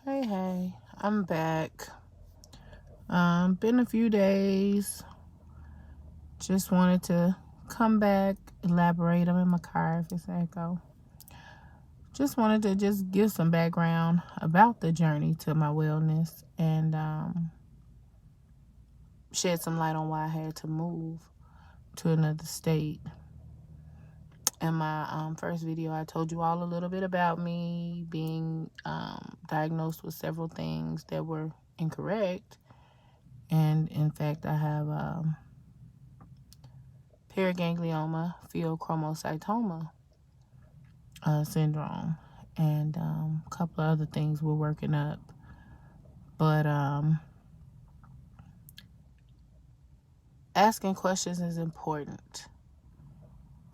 Hey, I'm back. Been a few days. Just wanted to come back, elaborate. I'm in my car if it's echo. Just wanted to just give some background about the journey to my wellness and shed some light on why I had to move to another state. In my first video, I told you all a little bit about me being diagnosed with several things that were incorrect. And in fact, I have paraganglioma pheochromocytoma syndrome, and a couple of other things we're working up. But asking questions is important.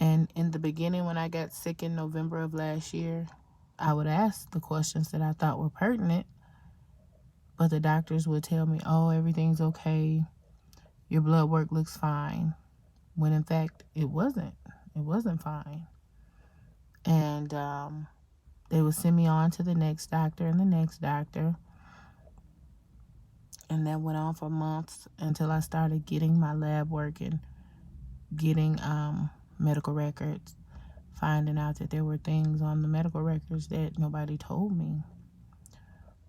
And in the beginning, when I got sick in November of last year, I would ask the questions that I thought were pertinent, but the doctors would tell me, oh, everything's okay. Your blood work looks fine. When in fact, it wasn't. It wasn't fine. And they would send me on to the next doctor and the next doctor. And that went on for months until I started getting my lab work and getting medical records, finding out that there were things on the medical records that nobody told me.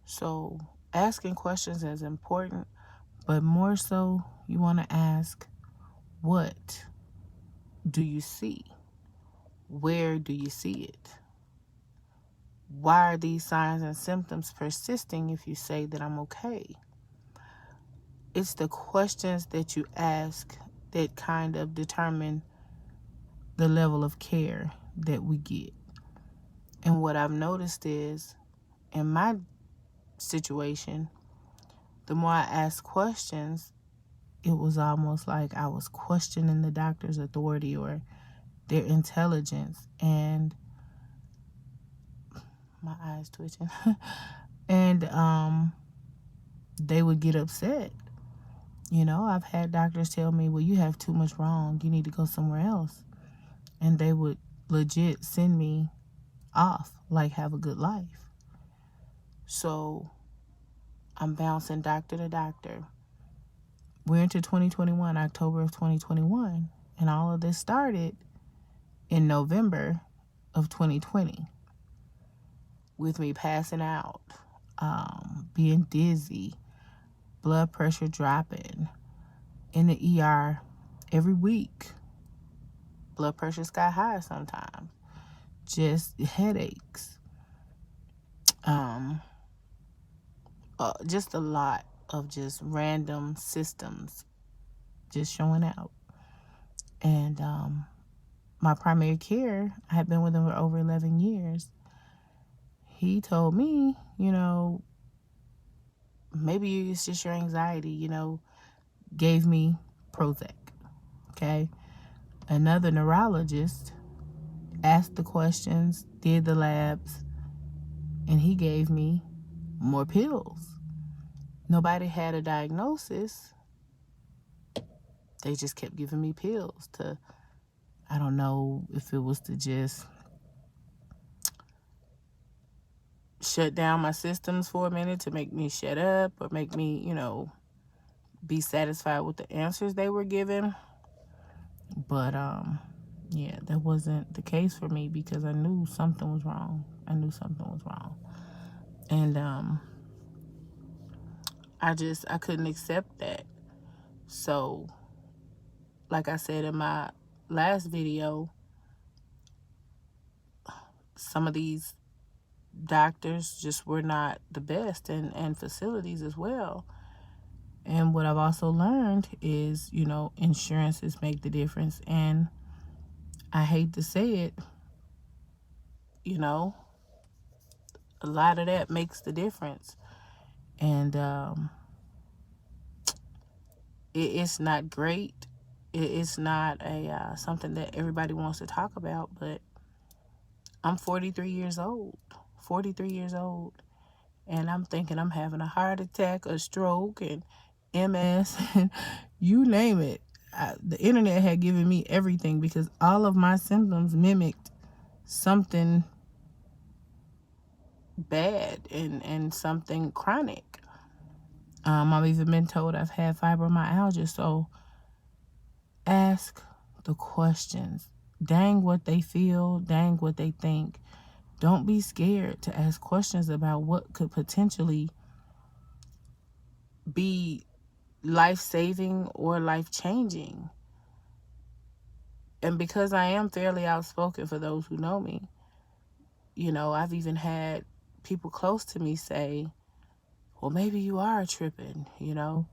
So asking questions is important, but more so you want to ask, what do you see? Where do you see it? Why are these signs and symptoms persisting if you say that I'm okay? It's the questions that you ask that kind of determine the level of care that we get. And what I've noticed is, in my situation, the more I asked questions, it was almost like I was questioning the doctor's authority or their intelligence, and my eyes twitching. And they would get upset. You know, I've had doctors tell me, well, you have too much wrong. You need to go somewhere else. And they would legit send me off, like, have a good life. So I'm bouncing doctor to doctor. We're into 2021, October of 2021. And all of this started in November of 2020 with me passing out, being dizzy, blood pressure dropping, in the ER every week. Blood pressure sky high sometimes. Just headaches. Just a lot of just random systems just showing out. And my primary care, I had been with him for over 11 years. He told me, maybe it's just your anxiety, gave me Prozac, okay? Another neurologist asked the questions, did the labs, and he gave me more pills. Nobody had a diagnosis. They just kept giving me pills to, I don't know if it was to just shut down my systems for a minute, to make me shut up, or make me, be satisfied with the answers they were giving. But yeah, that wasn't the case for me, because I knew something was wrong. And I couldn't accept that. So, like I said in my last video, some of these doctors just were not the best, and facilities as well. And what I've also learned is, insurances make the difference. And I hate to say it, a lot of that makes the difference. And it's not great. It's not something that everybody wants to talk about, but I'm 43 years old. 43 years old. And I'm thinking I'm having a heart attack, a stroke, and MS, and you name it. The internet had given me everything, because all of my symptoms mimicked something bad and something chronic. I've even been told I've had fibromyalgia. So ask the questions. Dang what they feel, dang what they think. Don't be scared to ask questions about what could potentially be life-saving or life-changing. And because I am fairly outspoken, for those who know me, you know, I've even had people close to me say, well, maybe you are tripping, you know,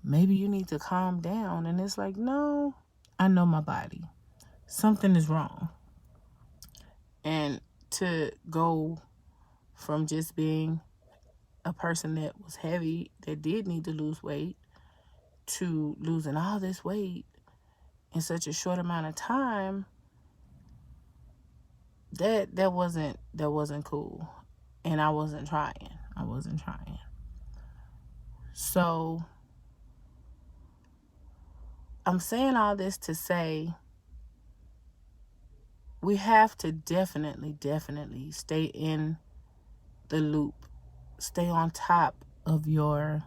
maybe you need to calm down. And it's like, no, I know my body. Something is wrong. And to go from just being a person that was heavy, that did need to lose weight, to losing all this weight in such a short amount of time, that wasn't cool. And I wasn't trying. So I'm saying all this to say we have to definitely stay in the loop. Stay on top of your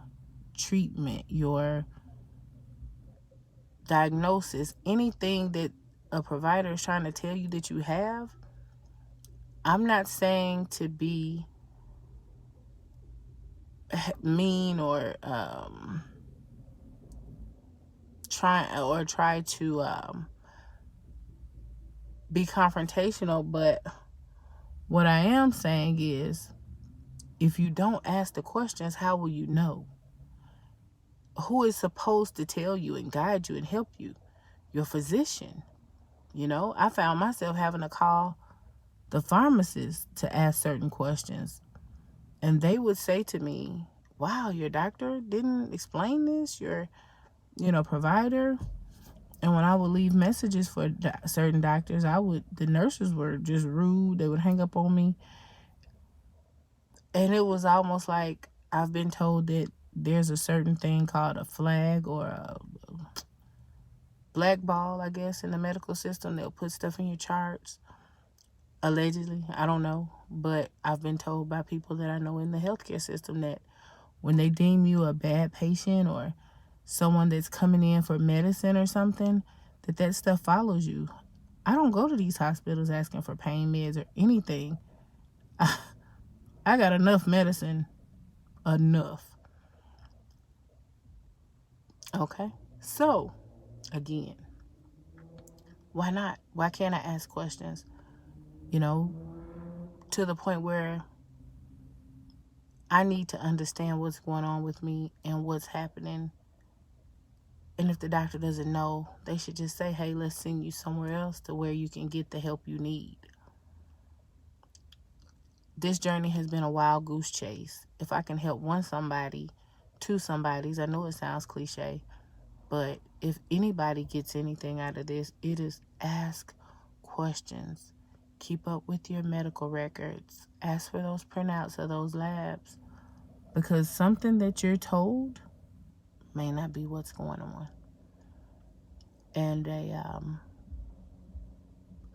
treatment, your diagnosis, anything that a provider is trying to tell you that you have. I'm not saying to be mean or try to be confrontational, but what I am saying is, if you don't ask the questions, how will you know? Who is supposed to tell you and guide you and help you? Your physician. You know, I found myself having to call the pharmacist to ask certain questions. And they would say to me, wow, your doctor didn't explain this, your, provider. And when I would leave messages for certain doctors, the nurses were just rude. They would hang up on me. And it was almost like I've been told that there's a certain thing called a flag or a blackball, I guess, in the medical system. They'll put stuff in your charts. Allegedly, I don't know. But I've been told by people that I know in the healthcare system that when they deem you a bad patient or someone that's coming in for medicine or something, that stuff follows you. I don't go to these hospitals asking for pain meds or anything. I got enough medicine. Enough. Okay? So, again, why not? Why can't I ask questions? To the point where I need to understand what's going on with me and what's happening. And if the doctor doesn't know, they should just say, hey, let's send you somewhere else to where you can get the help you need. This journey has been a wild goose chase. If I can help two somebodies, I know it sounds cliche, but if anybody gets anything out of this, it is ask questions. Keep up with your medical records. Ask for those printouts of those labs. Because something that you're told may not be what's going on. And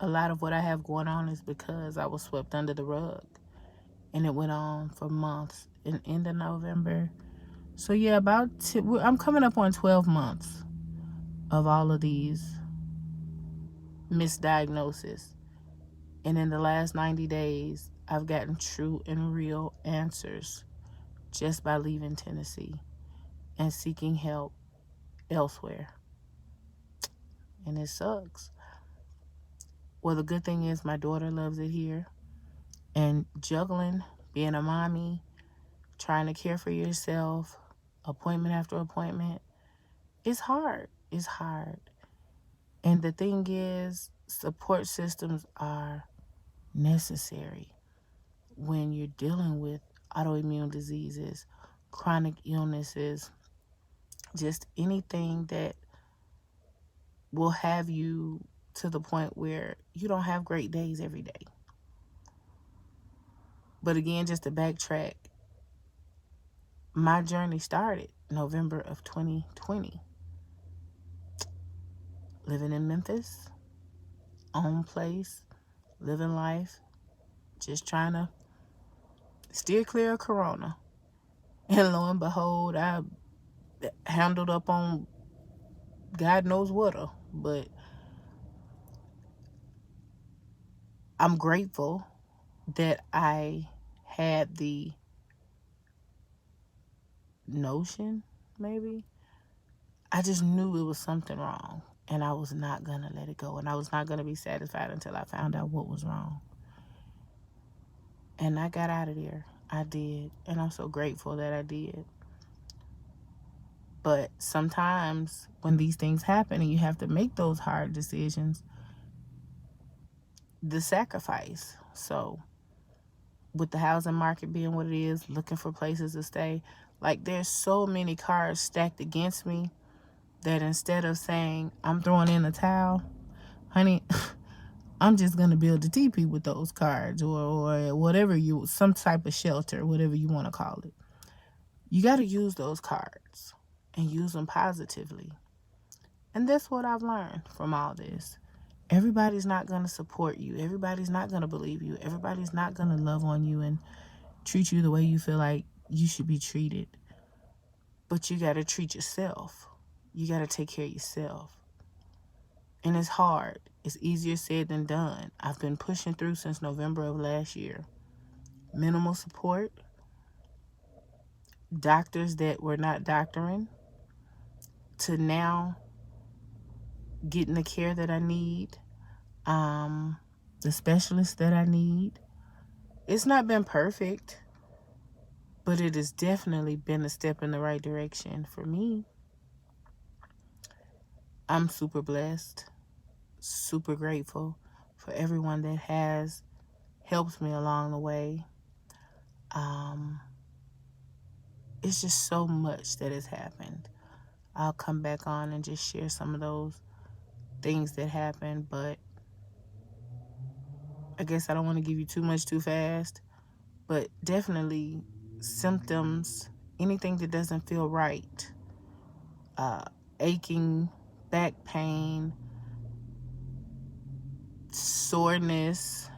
a lot of what I have going on is because I was swept under the rug. And it went on for months. In end of November. So yeah, I'm coming up on 12 months of all of these misdiagnoses. And in the last 90 days, I've gotten true and real answers just by leaving Tennessee and seeking help elsewhere. And it sucks. Well, the good thing is my daughter loves it here. And juggling, being a mommy, trying to care for yourself, appointment after appointment, it's hard. It's hard. And the thing is, support systems are necessary when you're dealing with autoimmune diseases, chronic illnesses, just anything that will have you to the point where you don't have great days every day. But again, just to backtrack, my journey started November of 2020. Living in Memphis, own place, living life, just trying to Steer clear of corona. And lo and behold, I handled up on God knows what. But I'm grateful that I had the notion, maybe. I just knew it was something wrong. And I was not going to let it go. And I was not going to be satisfied until I found out what was wrong. And I got out of there. I did. And I'm so grateful that I did. But sometimes when these things happen and you have to make those hard decisions, the sacrifice. So with the housing market being what it is, looking for places to stay, like there's so many cards stacked against me that instead of saying I'm throwing in the towel, honey, I'm just going to build a teepee with those cards or whatever some type of shelter, whatever you want to call it. You got to use those cards and use them positively. And that's what I've learned from all this. Everybody's not going to support you. Everybody's not going to believe you. Everybody's not going to love on you and treat you the way you feel like you should be treated. But you got to treat yourself. You got to take care of yourself. And it's hard. It's easier said than done. I've been pushing through since November of last year. Minimal support. Doctors that were not doctoring. To now getting the care that I need. The specialists that I need. It's not been perfect, but it has definitely been a step in the right direction for me. I'm super blessed, super grateful for everyone that has helped me along the way. It's just so much that has happened. I'll come back on and just share some of those things that happened, but I guess I don't want to give you too much too fast. But definitely symptoms, anything that doesn't feel right, aching, back pain, soreness,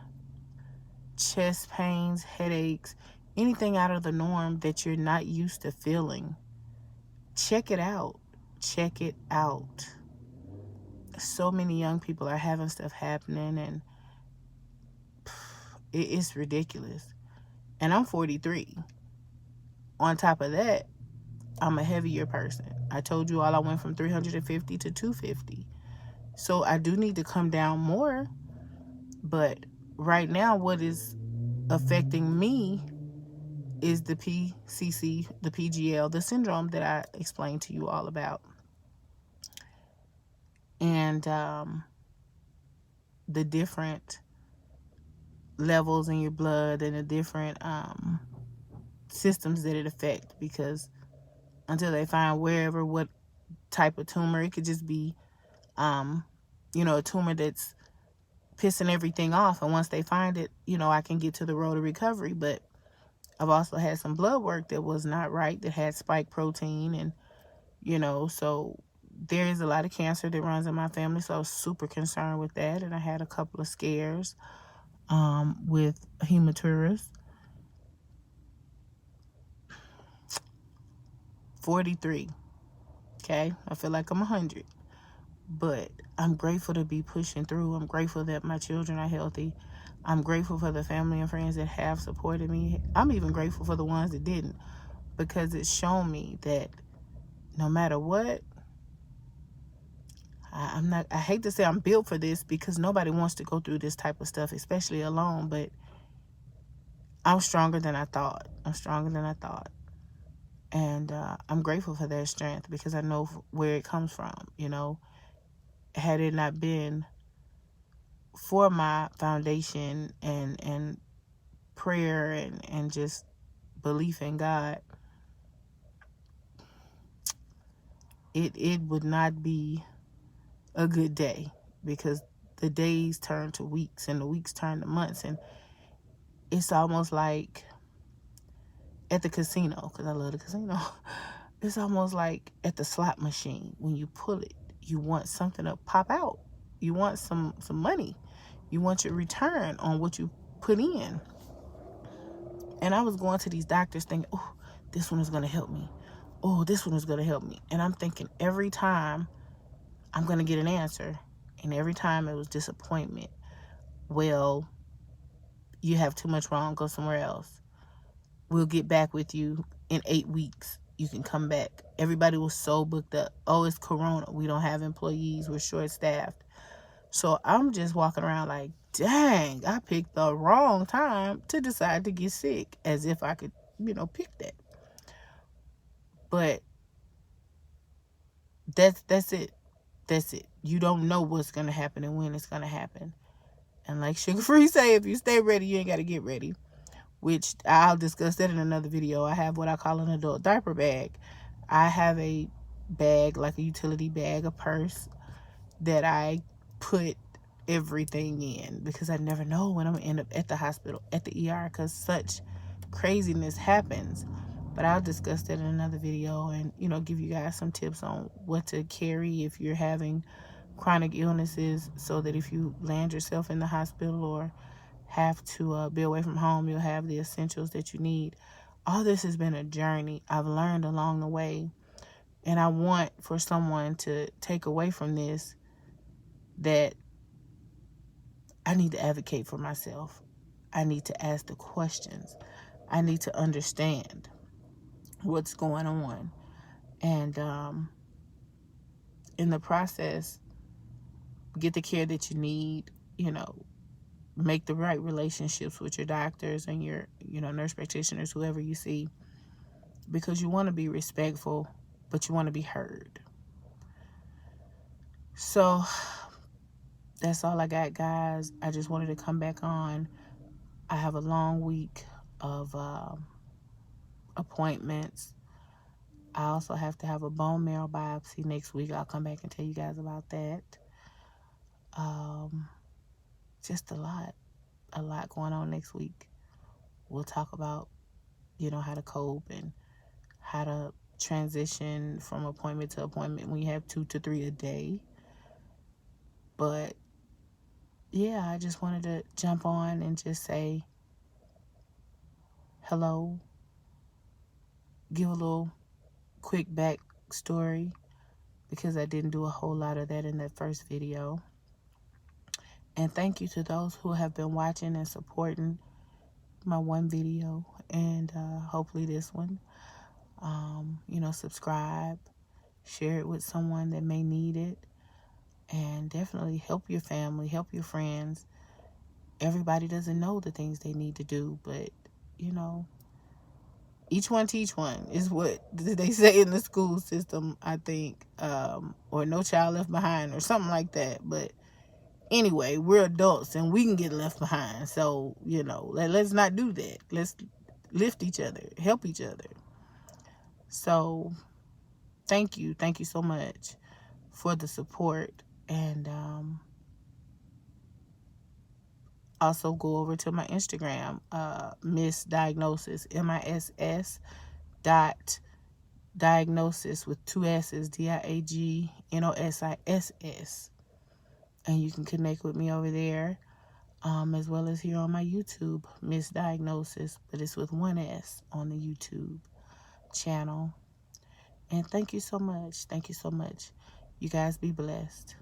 chest pains, headaches, anything out of the norm that you're not used to feeling. Check it out. Check it out. So many young people are having stuff happening, and it's ridiculous. And I'm 43. On top of that, I'm a heavier person. I told you all I went from 350 to 250. So I do need to come down more. But right now, what is affecting me is the PCC, the PGL, the syndrome that I explained to you all about. And the different levels in your blood and the different systems that it affects, because until they find what type of tumor, it could just be a tumor that's pissing everything off, and once they find it, I can get to the road of recovery. But I've also had some blood work that was not right, that had spike protein, and so there is a lot of cancer that runs in my family, so I was super concerned with that. And I had a couple of scares with hematuria. 43. Okay, I feel like I'm 100, but I'm grateful to be pushing through. I'm grateful that my children are healthy. I'm grateful for the family and friends that have supported me. I'm even grateful for the ones that didn't, because it's shown me that no matter what, I hate to say I'm built for this, because nobody wants to go through this type of stuff, especially alone, but I'm stronger than I thought. And I'm grateful for their strength, because I know where it comes from. Had it not been for my foundation and prayer and just belief in God, it would not be a good day, because the days turn to weeks and the weeks turn to months, and it's almost like at the casino, because I love the casino. It's almost like at the slot machine. When you pull it, you want something to pop out. You want some money. You want your return on what you put in. And I was going to these doctors thinking, oh, this one is going to help me. Oh, this one is going to help me. And I'm thinking every time I'm going to get an answer. And every time it was disappointment. Well, you have too much wrong. Go somewhere else. We'll get back with you in 8 weeks. You can come back. Everybody was so booked up. Oh, it's Corona. We don't have employees. We're short-staffed. So I'm just walking around like, dang, I picked the wrong time to decide to get sick, as if I could, pick that. But that's it. That's it. You don't know what's going to happen and when it's going to happen. And like Sugar Free say, if you stay ready, you ain't got to get ready. Which I'll discuss that in another video. I have what I call an adult diaper bag. I have a bag, like a utility bag, a purse, that I put everything in, because I never know when I'm going to end up at the hospital, at the ER, because such craziness happens. But I'll discuss that in another video and, give you guys some tips on what to carry if you're having chronic illnesses, so that if you land yourself in the hospital or have to be away from home, you'll have the essentials that you need. All this has been a journey. I've learned along the way. And I want for someone to take away from this that I need to advocate for myself. I need to ask the questions. I need to understand what's going on. And in the process, get the care that you need, make the right relationships with your doctors and your, nurse practitioners, whoever you see, because you want to be respectful, but you want to be heard. So that's all I got, guys. I just wanted to come back on. I have a long week of appointments. I also have to have a bone marrow biopsy next week. I'll come back and tell you guys about that. Just a lot going on next week. We'll talk about, how to cope and how to transition from appointment to appointment when you have 2 to 3 a day. But yeah, I just wanted to jump on and just say hello, give a little quick backstory, because I didn't do a whole lot of that in that first video. And thank you to those who have been watching and supporting my one video, and hopefully this one. Subscribe, share it with someone that may need it, and definitely help your family, help your friends. Everybody doesn't know the things they need to do, but each one teach one is what they say in the school system, I think, or No Child Left Behind or something like that. But anyway, we're adults and we can get left behind. So, let's not do that. Let's lift each other, help each other. So thank you so much for the support. And also go over to my Instagram, Miss Diagnosis, MISS dot diagnosis with 2 S's, DIAGNOSISS. And you can connect with me over there, as well as here on my YouTube, Miss Diagnosis, but it's with 1 S on the YouTube channel. And thank you so much. Thank you so much. You guys be blessed.